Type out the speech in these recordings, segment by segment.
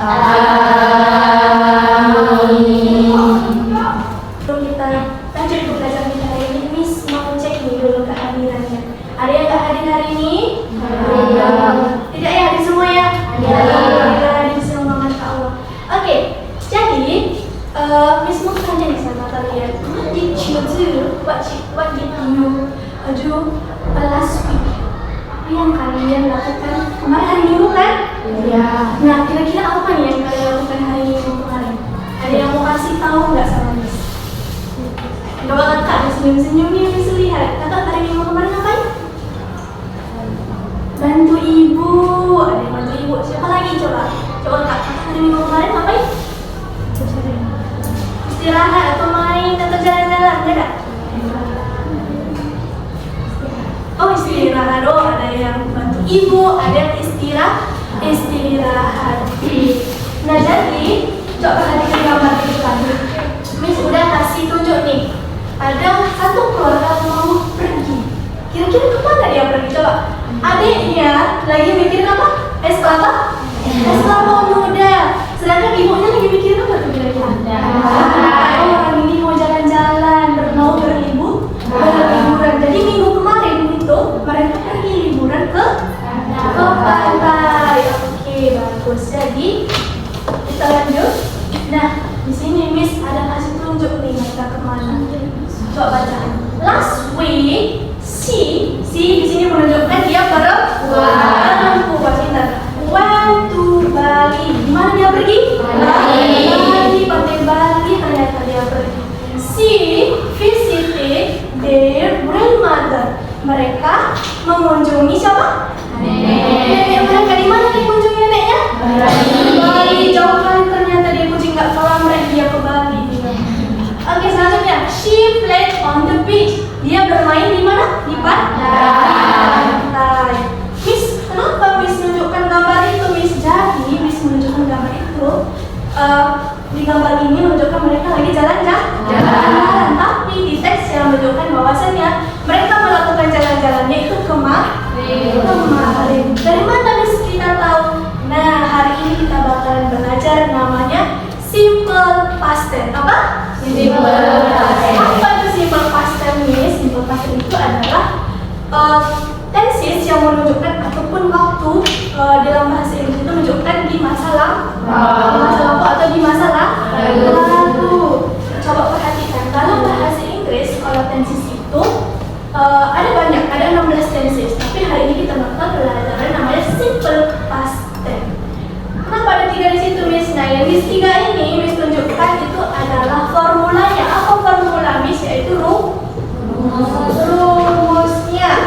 Sebelum kita lanjut ke pelajaran kita hari ini, Miss mau cek nih dulu kehadirannya. Ada yang nggak hadir hari ini? Tidak ya, hadir semua ya? Alhamdulillah, hadir semua, masya Allah. Oke, jadi Miss mau tanya nih sama kalian, what did you do? What did you do last week? Apa yang kalian lakukan kemarin hari Minggu kan? Iya. Nah, kira-kira apa nih yang kalian lakukan hari Minggu kemarin? Ada yang mau kasih tahu nggak sama Miss? Coba kakak ada senyum-senyum nih, Miss lihat. Kakak hari Minggu kemarin ngapain? Bantu ibu. Ada yang bantu ibu. Siapa lagi coba? Coba kakak hari Minggu kemarin ngapain? Istirahat atau main atau jalan-jalan, ya kak? Oh istirahat, oh ada yang bantu ibu, ada yang istirahat. Nah jadi, coba perhatikan gambar itu tadi. Miss udah kasih tunjuk nih. Ada satu keluarga mau pergi. Kira-kira kemana dia pergi? Coba. Adiknya lagi mikirin apa? Es kelapa? Es kelapa muda. Sedangkan ibunya lagi mikirin apa tuh kira-kira? Oh orang ini mau jalan-jalan, mau berliburan. Jadi minggu kemarin itu mereka pergi liburan ke pantai. Oke, bagus. Jadi kita lanjut. Nah, di sini Miss ada kasih tunjuk nih mereka kemana. Coba baca. Last week, di sini menunjukkan dia perempuan. Went to Bali. Di mana dia pergi? Bali, pantai Bali ternyata dia pergi. She visited their grandmother. Mereka mengunjungi siapa? Nenek mereka. Di mana dia mengunjungi neneknya? Bali. Jauh kali ternyata dia kucing nggak selamat dia ke Bali. Oke, selanjutnya she played on the beach. Dia bermain di mana? Di pantai. Miss, kenapa Miss menunjukkan gambar itu, Miss? Jadi Miss menunjukkan gambar itu di gambar ini menunjukkan mereka lagi jalan-jalan. Tapi di teks yang menunjukkan bahwasannya mereka melakukan jalan-jalannya itu kemarin. Dari mana Miss kita tahu? Nah, hari ini kita bakalan belajar namanya simple past tense. Apa? Simple past tense. Apa itu simple past tense, Miss? Simple past tense itu adalah tenses yang menunjukkan ataupun waktu dalam bahasa Inggris itu menunjukkan di masa lalu atau di masa lalu. Coba perhatikan, dalam bahasa Inggris kalau tenses itu ada banyak, ada 16 tenses. Tapi hari ini kita bakal belajar namanya simple past tense. Kenapa ada 3 di situ, Miss? Nah, yang di 3 ini Miss tunjukkan itu adalah formulanya. Apa formula, Miss? Yaitu rumusnya.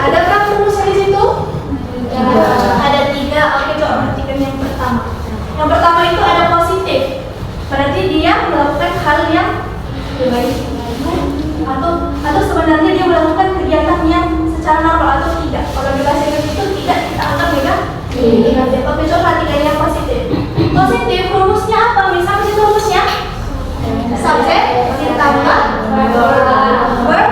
Ada berapa rumusnya di situ? Ada 3. Oke, coba perhatikan yang pertama. Yang pertama itu ada positif. Berarti dia melakukan hal yang baik atau sebenarnya dia melakukan kegiatan yang secara normal atau tidak. Kalau di bahasa Inggris itu tidak, kita anggap negatif. Oke, coba perhatikan yang positif. Positif rumusnya apa? Misalnya itu rumusnya subjek ditambah verb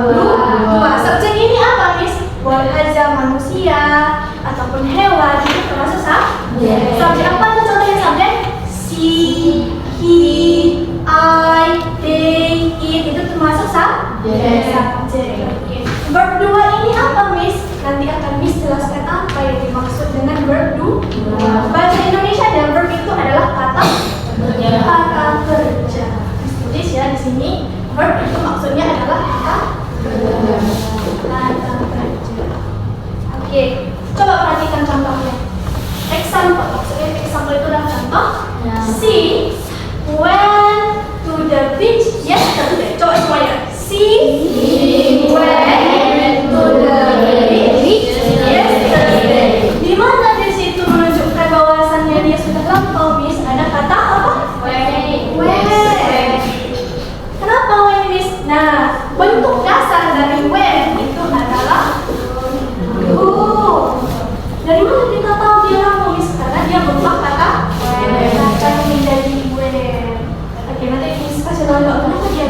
2. Subjek ini apa, Miss? Boleh aja manusia ataupun hewan, itu termasuk subjek. Apa itu contohnya subjek? She, he, I, they, it, itu termasuk subjek. Verb 2 ini apa, Miss? Nanti akan Miss jelaskan apa yang dimaksud dengan verb 2. Bahasa Indonesia dan verb itu adalah kata kerja. Tulis ya di sini, verb itu maksudnya adalah kata kerja. Oke, coba perhatikan contohnya. Example, maksudnya example itu adalah contoh. She went to the beach yesterday. Coba semuanya. She went to the beach yesterday. Di mana di situ menunjukkan bahwasannya dia sudah lampau, Miss? Ada kata apa? Went. Kenapa when, Miss? Nah, bentuk dasar dari when itu adalah dari mana kita tahu dia lampau, Miss? Karena dia berubah kata when menjadi when. Oke, nanti Miss kasih tahu kenapa dia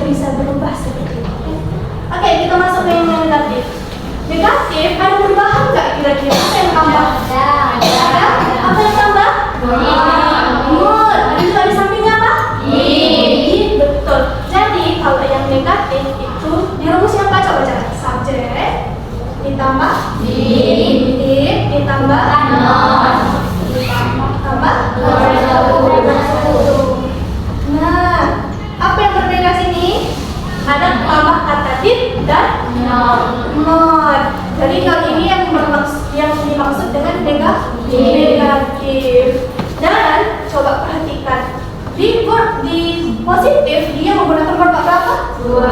positif dia menggunakan verb berapa? Dua.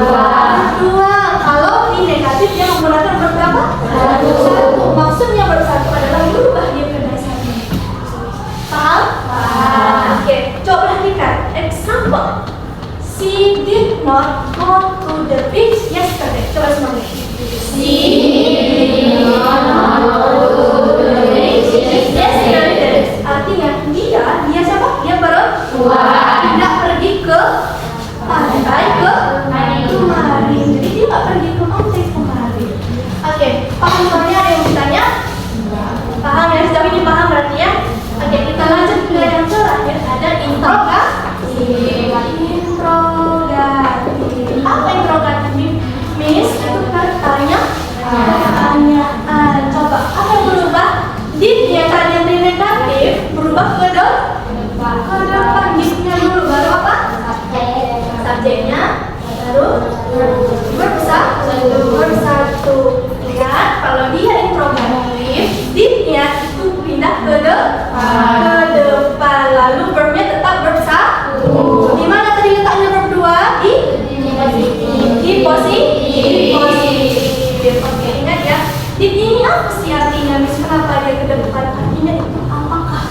Kalau di negatif dia menggunakan verb berapa? Satu. Maksudnya verb satu adalah berubah dia ke dasarnya. Paham? Oke, coba perhatikan. Example. She did not go to the beach yesterday. Coba semuanya. She did not go to the beach yesterday. Artinya dia siapa? Dia perempuan. Tidak pergi ke pantai kemarin. Jadi dia nggak pergi ke pantai kemarin. Oke, paham soalnya ada yang bertanya? Paham ya? Sejauh ini paham berarti ya? Oke, kita lanjut ke yang terakhir. Ada interrogatif. Apa interrogatif? Miss, itu pertanyaan. Coba, apa yang berubah? Did-nya tadi yang negatif berubah ke depan. Did-nya dulu, baru apa? Subjeknya, baru verb satu. Lihat, kalau dia interrogatif, did-nya itu pindah ke depan. Lalu verbnya tetap verb satu. Di mana tadi letaknya verb dua? Di positif. Oke, ingat ya. Did ini apa sih artinya? Miss, kenapa dia ke depan? Artinya itu apakah?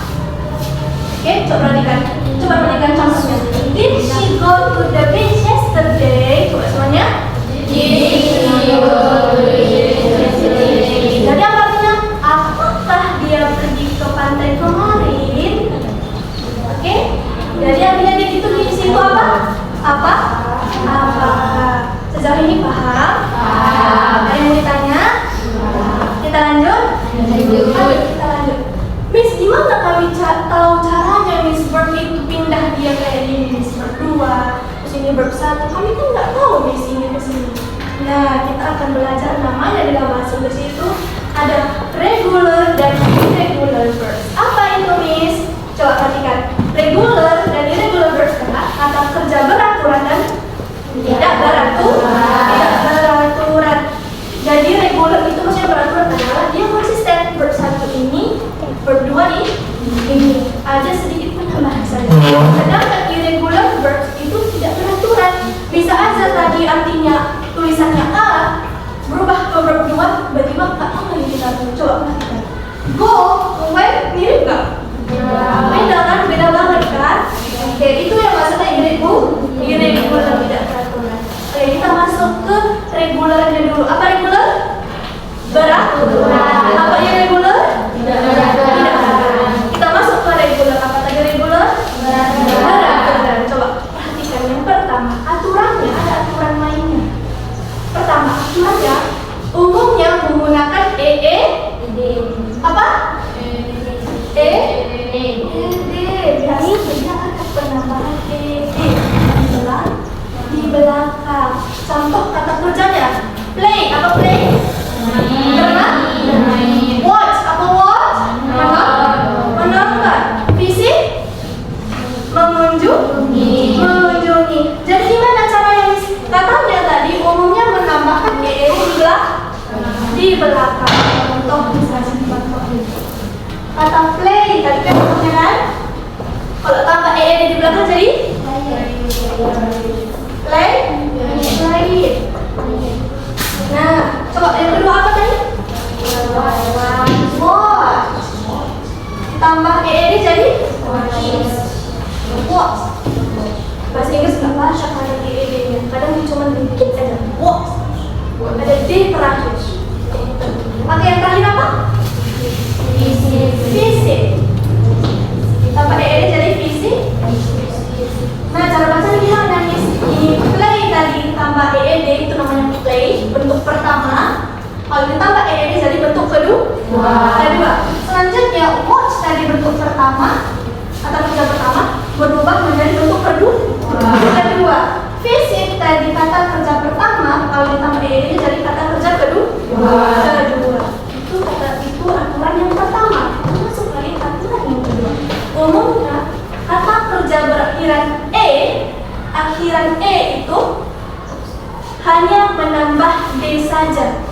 Oke, coba perhatikan contohnya. Did she go to the beach yesterday? Coba semuanya. Did she go to the beach yesterday? Jadi apa artinya? Apakah dia pergi ke pantai kemarin? Oke, jadi artinya dia itu di situ apa? Apakah? Sejauh ini paham? Ada yang mau ditanya? Kita lanjut. Kita lanjut. Miss, gimana kami tahu caranya Miss verb itu pindah dia kayak gini? Miss verb 2, terus ini verb 1. Kami kan nggak tahu Miss ini ke sini. Nah, kita akan belajar namanya di dalam bahasa Inggris itu ada regular dan irregular verbs. Apa itu Miss? Coba perhatikan. Regular dan irregular verbs adalah kata kerja beraturan dan tidak beraturan. Jadi regular itu maksudnya beraturan adalah dia konsisten. Verb 1 ini, verb 2 ini ada sedikit penambahan saja. Sedangkan irregular verbs itu tidak beraturan. Bisa aja tadi artinya tulisannya A berubah ke verb 2 tiba-tiba nggak tahu lagi kita tuh. Coba perhatikan. Go, went, mirip nggak? Beda kan? Beda banget kan? Oke, itu yang maksudnya irregular tidak beraturan. Oke, kita masuk ke regularnya dulu. Apa regular? Beraturan. Apa irregular? Tidak beraturan. Kita masuk ke regular. Apa tadi regular? Beraturan. Coba perhatikan yang pertama. Aturannya ada aturan mainnya. Pertama, aturannya umumnya menggunakan apa? Biasanya ada penambahan di belakang. Contoh kata kerjanya, play. Apa play? Bermain. Watch. Apa watch? Menonton. Visit? Mengunjungi. Jadi gimana caranya? Katanya tadi umumnya menambahkan di belakang. Contoh misalnya kata play tadi kan contohnya kan? Kalau tambah di belakang jadi play. Nah, coba yang kedua apa tadi? Watch. Tambah jadi watch. Bahasa Inggris nggak banyak ada nya. Kadang cuma dikit aja. Watch. Ada D terakhir. Oke, yang terakhir apa? Visit. Tambah jadi visit. Nah, cara bacanya gimana Miss? Ini play tadi tambah itu namanya play, bentuk pertama. Kalau ditambah jadi bentuk kedua. Selanjutnya watch tadi bentuk pertama, kata kerja pertama berubah menjadi bentuk kedua. Visit tadi kata kerja pertama, kalau ditambah jadi kata kerja kedua. Itu aturan yang pertama. Masuk lagi aturan yang kedua. Umumnya kata kerja berakhiran akhiran itu hanya menambah D saja.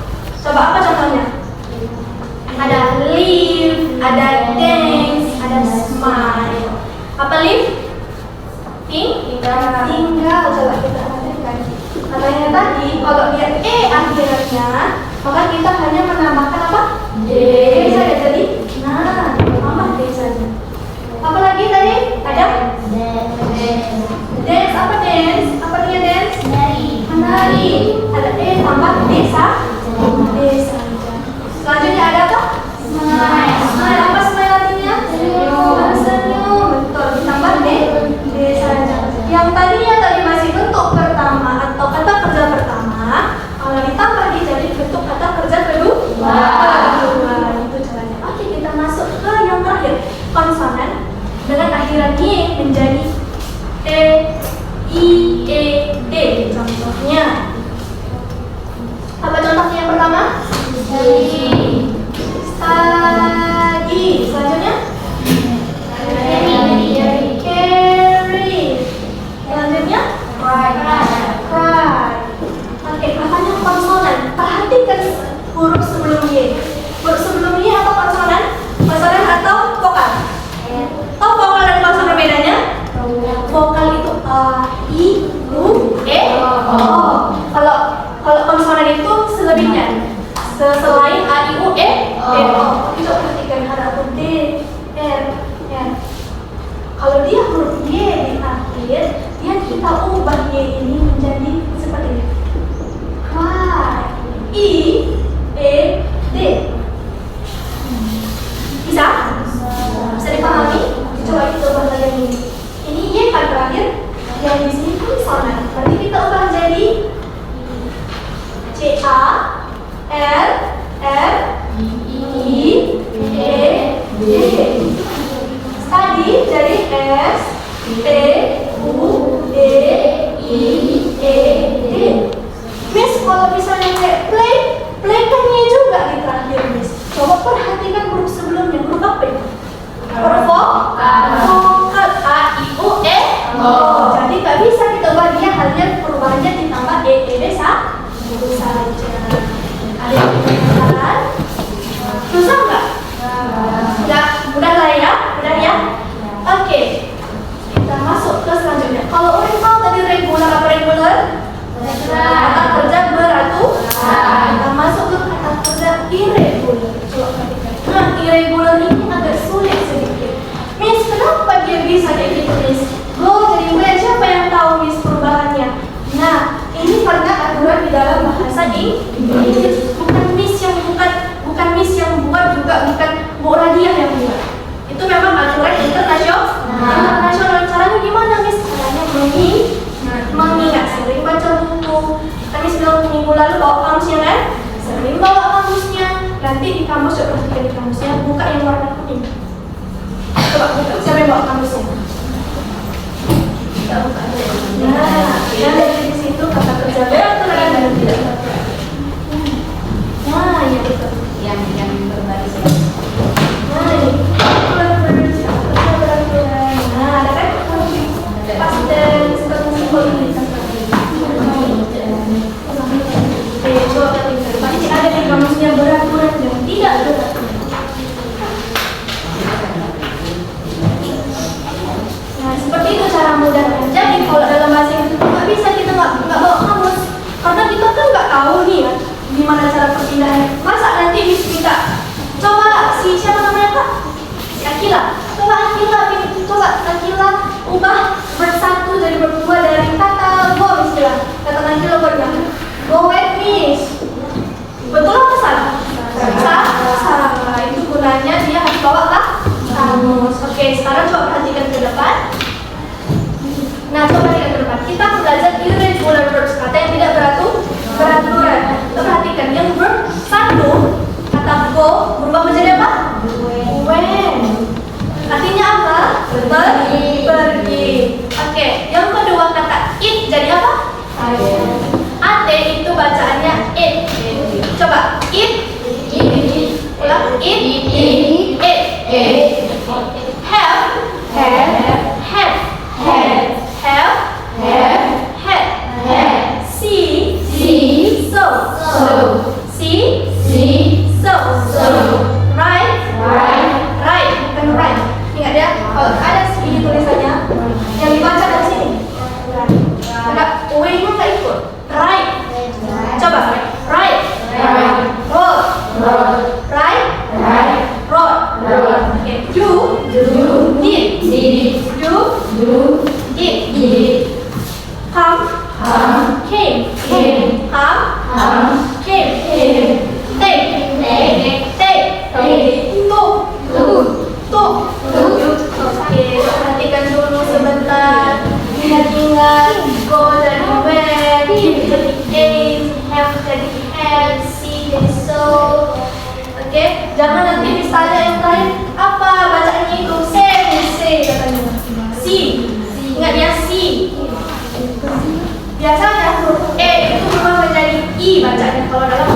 Coba apa contohnya? Ada live, ada dance, ada smile. Apa live? Tinggal. tinggal coba kita perhatikan. Katanya tadi kalau dia E akhirnya, maka kita hanya menambahkan apa? D saja jadi. Nah, tambah D saja. Apalagi tadi ada dance. Apa dance? Apa dia dance? Menari. Ada E tambah D saja. Selanjutnya ada apa? Smile. Smile apa smile artinya? Senyum. Betul. Ditambah D saja. Yang tadi masih bentuk pertama atau kata kerja pertama, kalau ditambah D jadi bentuk kata kerja kedua. Itu caranya. Oke, kita masuk ke yang terakhir. Konsonan dengan akhiran Y menjadi E, I, E, D. Contohnya. Apa contohnya yang pertama? Study. Selanjutnya? Carry. Selanjutnya? Cry. Oke, katanya konsonan. Perhatikan huruf sebelum Y. Huruf sebelum Y atau konsonan? Konsonan atau vokal? Tahu vokal dan konsonan bedanya? Vokal itu A, I, U, E, O. Kalau konsonan itu selebihnya. Selain A, I, U, E, O. Itu perhatikan ada huruf D, R. Kalau dia huruf Y di akhir, dia kita ubah Y ini menjadi seperti ini. Cry. I, E, D. Bisa? Bisa dipahami? Coba kita ubah lagi yang ini. Ini Y kan terakhir, yang di sini konsonan. Berarti kita ubah jadi C, A, R, I, E, D. Study jadi S, T, U, D, I, E, D. Miss, kalau misalnya kayak play kan Y juga di terakhir, Miss. Coba perhatikan huruf sebelumnya, huruf apa itu? Huruf vokal. A, I, U, E, O. Jadi nggak bisa kita ubah dia, hanya perubahannya ditambah E, D saja. Ada yang dikatakan? Susah nggak? Nggak, mudah lah ya, mudah ya. Oke, kita masuk ke selanjutnya. Kalau orang tahu tadi regular apa regular? Kata kerja beraturan. Kita masuk ke kata kerja irregular. Coba perhatikan. Nah, irregular ini agak sulit sedikit. Miss, kenapa dia bisa kayak gitu, Miss? Go jadi where, siapa yang tahu Miss perubahannya? Nah, ini karena aturan di dalam bahasa Inggris. Bukan Miss yang buat, juga bukan Bu Radiah yang buat. Itu memang aturan internasional. Caranya gimana, Miss? Caranya mengingat, sering baca buku. Kami sebelum minggu lalu bawa kamusnya kan? Sering bawa kamusnya. Nanti di kamus, coba perhatikan di kamusnya, buka yang warna kuning. Coba buka, siapa yang bawa kamusnya? Kita buka dulu. Nah, yang dari situ kata kerja beraturan dan tidak beraturan. Nah, ya betul. Yang berbaris. Nah, ini beraturan. Nah, ada kan? Pas dan simbol ini. Oke, coba kita pasti ada di kamusnya beraturan dan tidak beraturan. Nah, seperti itu cara mudahnya. Jadi kalau dalam bahasa Inggris nggak bisa kita nggak bawa kamus, karena kita kan nggak tahu nih ya gimana cara perpindahan. Masa nanti kita coba siapa namanya Kak? Si Akila. Coba Akila ubah bersatu jadi berdua dari kata go misalnya. Kata Akila bagaimana? Go with me. Betul apa salah? Salah. Itu gunanya dia harus bawa kamus. Oke, sekarang coba perhatikan ke depan. Nah, coba lihat ke depan. Kita belajar irregular verbs, kata yang tidak beraturan. Perhatikan yang verb satu, kata go berubah menjadi apa? When. Artinya apa? Pergi. Oke, yang kedua kata it jadi apa? At itu bacaannya it. Coba it. Ulang it. Have Eat. Come. Came. Come. Came. Take. Took. Oke, perhatikan dulu sebentar. Ingat-ingat. Go dari where. Eat jadi ate. Have jadi had. See jadi so. Oke, jangan nanti misalnya yang lain apa bacanya itu say katanya. Si. Ingat ya si. Biasanya huruf E itu berubah menjadi I bacanya kalau dalam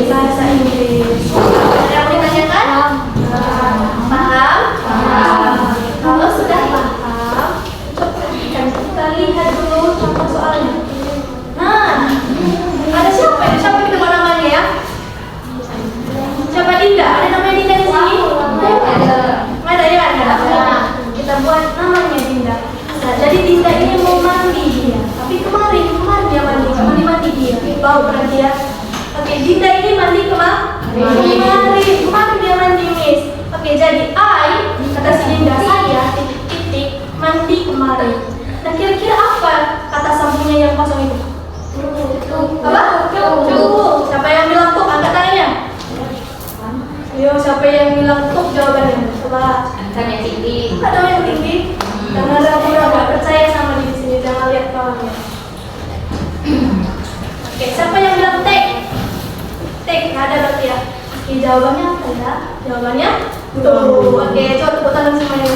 bahasa Inggris. Ada yang mau ditanyakan? Paham? Kalau sudah paham, kita lihat dulu contoh soalnya. Nah, ada siapa itu? Siapa kita buat namanya ya? Siapa Dinda? Ada namanya Dinda di sini? Ada ya? Ada. Kita buat namanya Dinda. Nah, jadi Dinda ini mau mandi dia. Tapi kemarin dia mandi dia. Bau pernah dia. Oke, Dinda ini mandi kemarin dia mandi Miss. Oke, jadi I kata si Dinda saya titik mandi kemarin. Nah, kira-kira apa kata sambungnya yang kosong itu? Apa? Tuk. Siapa yang bilang tuk? Angkat tangannya. Ayo, siapa yang bilang tuk jawabannya? Coba. Tanya tinggi. Ada yang tinggi. Jangan ragu-ragu, percaya sama diri sini, jangan lihat kawannya. Oke, siapa yang bilang take? Take, ada berarti ya. Oke, jawabannya apa ya? Jawabannya tuh. Oke, coba tepuk tangan semuanya.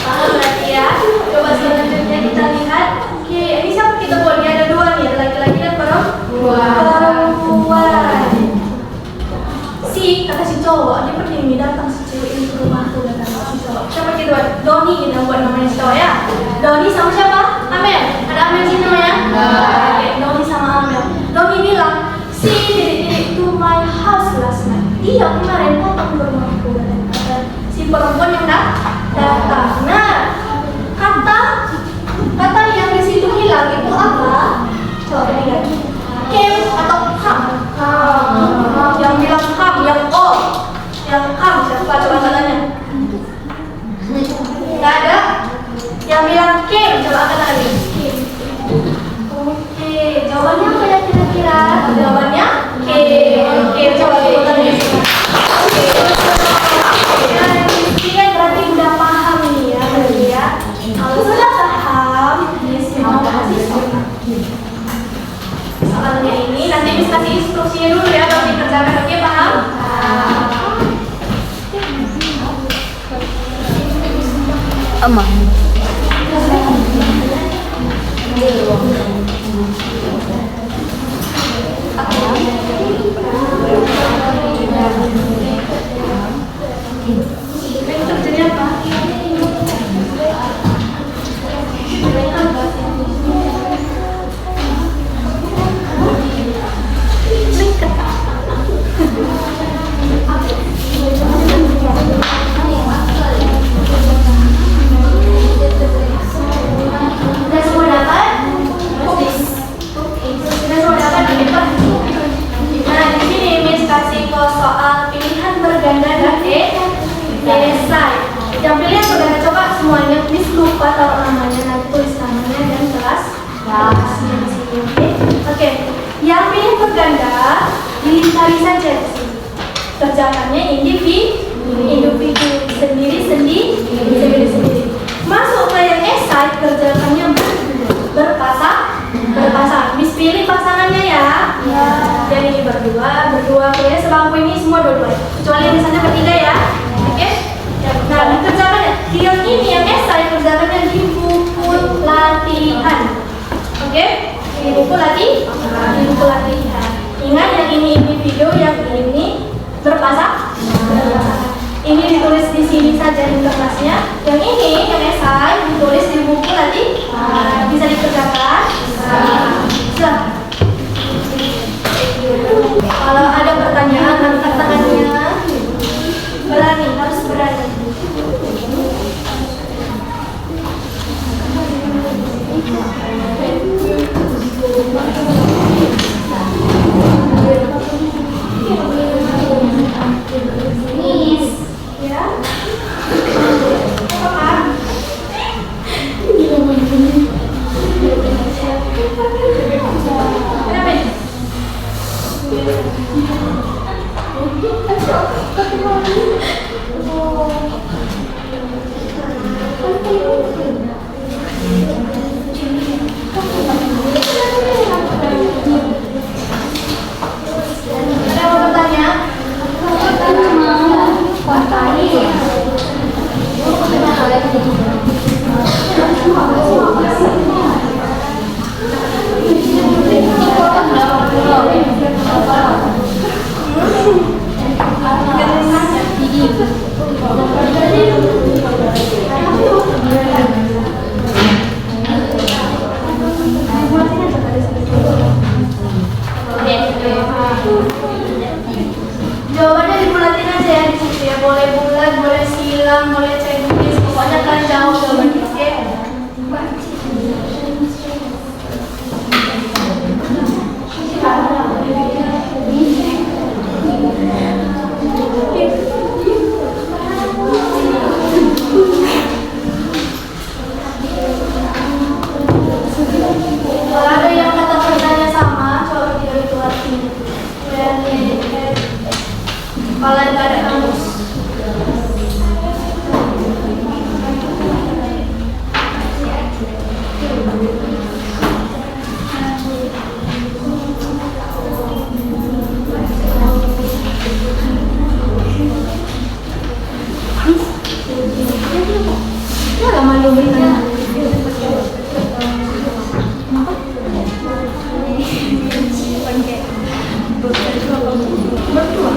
Paham berarti ya? Coba selanjutnya kita lihat. Oke, ini siapa kita buat? Ini ada dua nih, ada laki-laki dan perempuan. Si, kata si cowok, dia pernah ini datang si cewek ini ke rumahku datang si cowok. Siapa kita buat? Doni kita buat namanya si cowok ya. Doni sama siapa? Amel. Ada Amel sini namanya? Oke, Doni sama Amel. Doni bilang, si titik to my house last night. Dia kemarin datang ke rumahku datang. Si perempuan yang datang. Nah, kata yang di situ hilang itu apa? Coba lihat. Came atau come? Yang bilang come, yang come siapa? Coba katanya. Nggak ada. Yang bilang came, coba angkat lagi. Oke, jawabannya apa ya kira-kira? Jawabannya came. Coba kita lihat. Kalian berarti udah paham nih ya, berarti ya. Kalau sudah paham, mau kasih soalnya ini nanti bisa kasih instruksinya dulu ya, baru dikerjakan. Oke, paham? Aman. Kerjanya apa? Soal pilihan berganda dan esai. Yang pilihan berganda coba semuanya, Miss lupa taruh namanya, nanti tulis namanya dan kelas di sini. Oke. Yang pilih berganda dilingkari saja di sini. Kerjakannya individu sendiri. Masuk ke yang esai, kerjakannya berpasangan. Miss pilih pasangannya ya. Jadi ini berdua ya, sebangku ini semua dua-dua. Kecuali yang misalnya ketiga ya. Oke? Nah, kerjakan ya. Yang ini yang esai kerjakannya di buku latihan. Oke? Di buku latihan. Ingat yang ini individu, yang ini berpasangan. Ini ditulis di sini saja di kertasnya. Wala malu berikan. Berdua.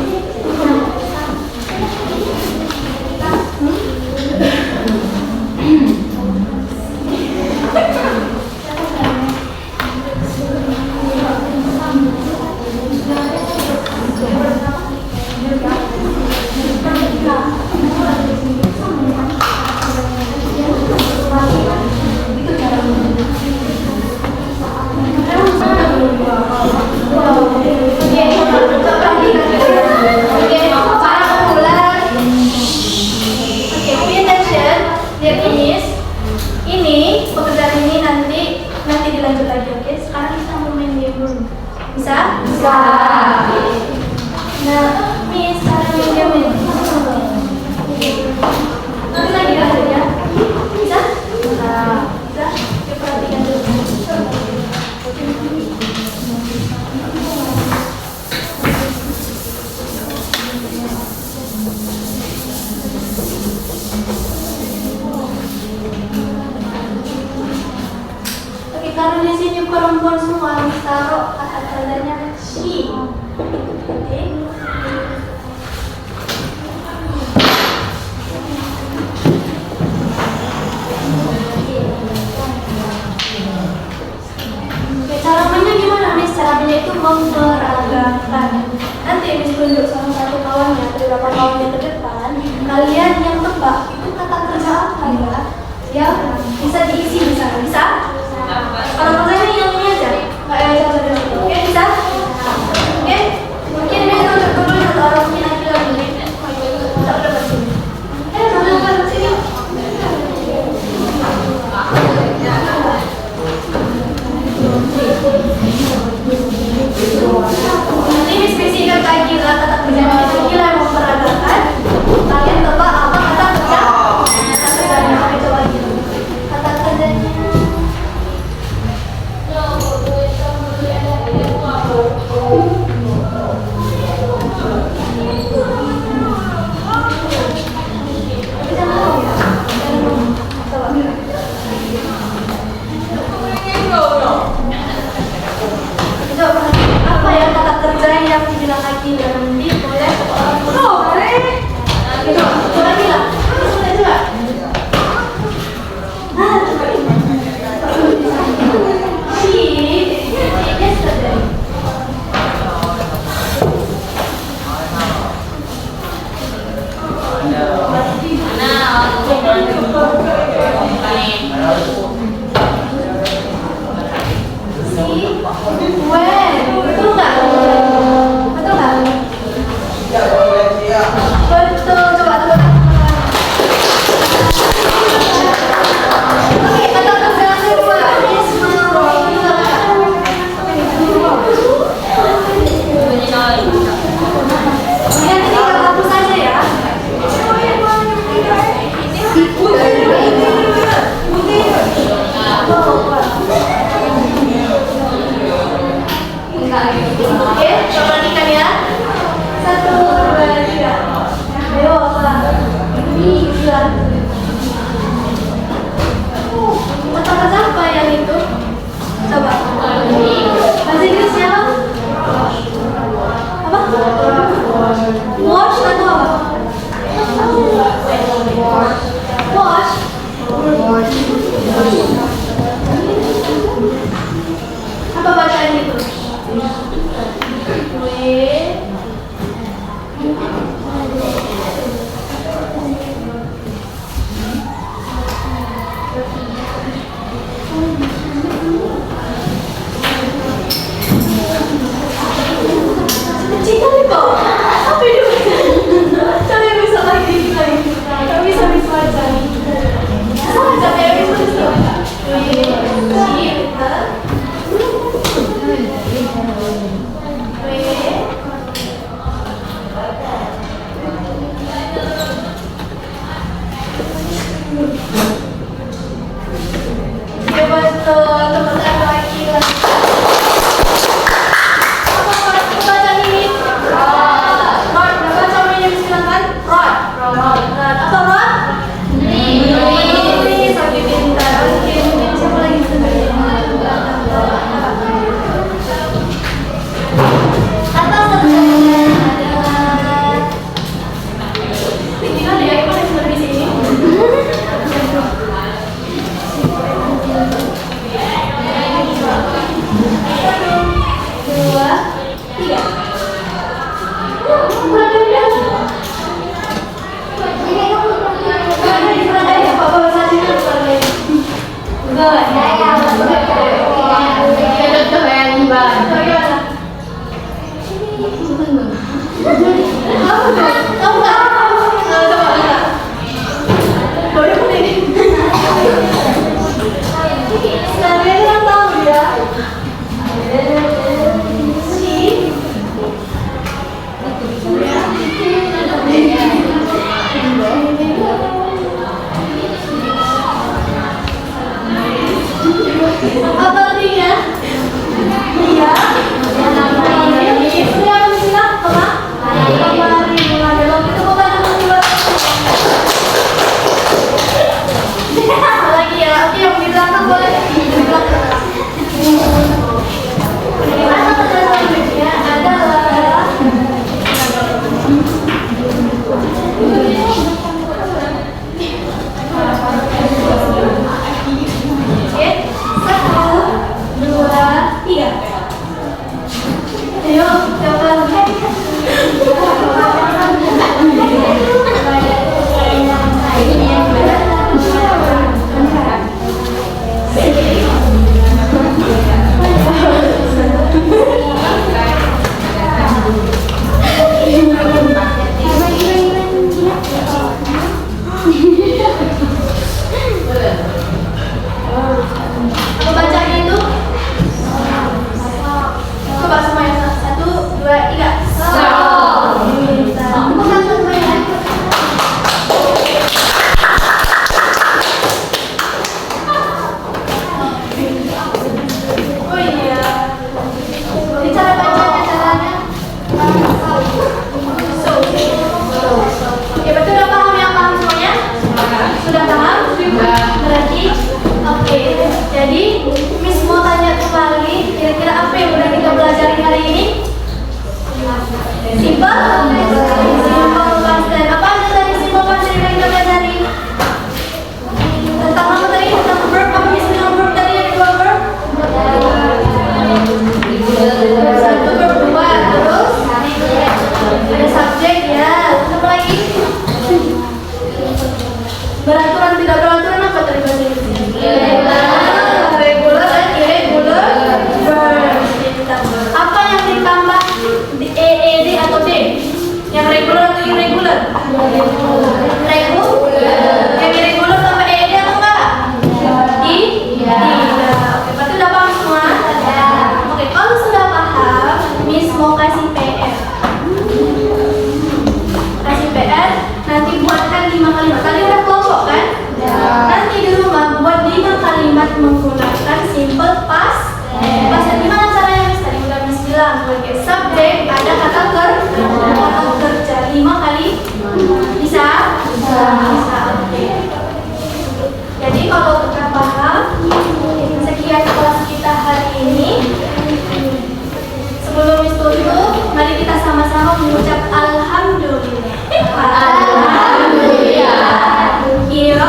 Ini pekerjaan ini nanti dilanjut lagi, oke? Sekarang kita mau main game dulu. Bisa? Bisa. Nah, Miss, sekarang main game ini. Nanti lagi ya? Bisa? Bisa. Bisa? Yuk perhatikan dulu. Oke, karena di sini perempuan semua, taruh kata-katanya she. Oke. Oke, cara mainnya gimana, Miss? Cara mainnya itu memperagakan. Nanti Miss tunjuk salah satu kawannya, beberapa kawannya ke depan. Kalian yang tebak itu kata kerja apa ya? Ya, bisa diisi misalnya, bisa? Kalau kerjanya yang ini aja, nggak yang jauh-jauh. Oke, bisa? Oke? Mungkin Miss tunjuk dulu satu orang mungkin lagi lagi. Tak udah bersini. Udah bersini. Nanti Miss bisikan lagi lah kata kerjanya itu gila yang memperagakan. Kalian tebak apa kata kerja? Kata kerjanya apa itu lagi? Kata kerjanya. Apa ya kata kerja yang dibilang lagi nanti boleh? Gitu, coba bilang. Sudah coba. Yesterday. Betul nggak? Betul nggak? Betul, coba tepuk tangan. Oke, kata kerja kedua, Miss mau kemudian tinggal hapus saja ya. Oke, perhatikan ya. 1, 2, 3. Ayo, Pak. Ini sudah. Kata-kata apa yang itu? Coba. Bahasa Inggrisnya apa? Wash atau apa? Wash. Apa bacaan itu? Cita nih kok. Apa itu? Coba bisa lagi. Gak bisa baca. Salah kata yang bisa. Apa bacaan ini? Apa artinya? Iya. Sudah bilang apa? Lemari. Kalau gitu kok tanya dulu. Lagi ya, oke yang di belakang boleh. Di belakang. Gimana kata selanjutnya adalah oke, 1, 2, 3. Ayo, coba. Aku bacanya itu. Coba semuanya. 1, 2, 3. Bukan semuanya. Oh iya. Ini cara bacanya caranya. Ya betul, udah paham yang paham semuanya? Sudah paham? Berarti oke. Jadi Miss mau tanya kembali, kira-kira apa yang udah kita pelajari hari ini? Simple? Simple past tense. Apa aja tadi simple past tense yang kita pelajari? Tentang apa tadi? Tentang verb. Apa istilah verb tadi? Ada 2 verb? Satu verb 2. Terus ada subjek ya. Apa lagi? Beraturan tidak beraturan apa tadi bahasa Inggris? Regular dan irregular verb. Apa yang ditambah di ED atau D? Yang regular atau irregular? Yang irregular tambah ED atau enggak? Iya. Oke, berarti udah paham semua? Oke, kalau sudah paham, Miss mau kasih PR. Kasih PR, nanti buatkan 5 kalimat. Tadi udah kelompok kan? Nanti di rumah buat 5 kalimat menggunakan simple past tense. Gimana caranya Miss? Tadi udah Miss bilang sebagai subjek ada kata kerja 5 kali. Bisa? Bisa. Oke. Jadi kalau kita paham, sekian kelas kita hari ini. Sebelum Miss tutup, mari kita sama-sama mengucap alhamdulillah. Alhamdulillah. Iya.